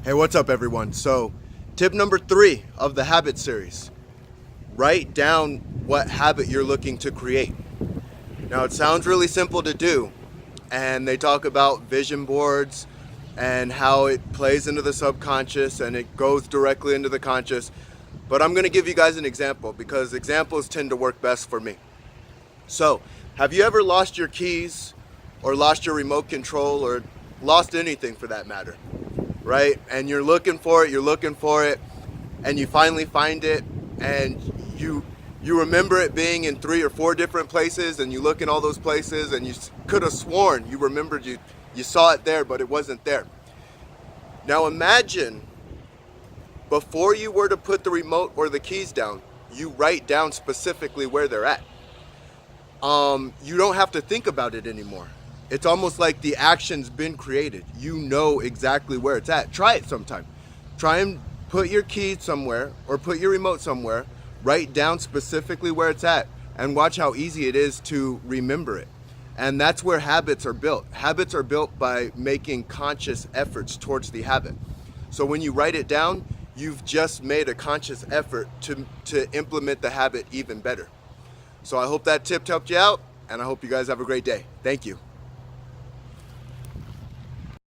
Hey, what's up everyone? So, tip number 3 of the habit series. Write down what habit you're looking to create. Now, it sounds really simple to do, and they talk about vision boards and how it plays into the subconscious and it goes directly into the conscious. But I'm going to give you guys an example because examples tend to work best for me. So, have you ever lost your keys or lost your remote control or lost anything for that matter? Right? And you're looking for it, and you finally find it, and you remember it being in 3 or 4 different places, and you look in all those places, and you could have sworn you remembered you saw it there, but it wasn't there. Now imagine, before you were to put the remote or the keys down, you write down specifically where they're at. You don't have to think about it anymore. It's almost like the action's been created. You know exactly where it's at. Try it sometime. Try and put your key somewhere or put your remote somewhere, write down specifically where it's at, and watch how easy it is to remember it. And that's where habits are built. Habits are built by making conscious efforts towards the habit. So when you write it down, you've just made a conscious effort to implement the habit even better. So I hope that tip helped you out, and I hope you guys have a great day. Thank you.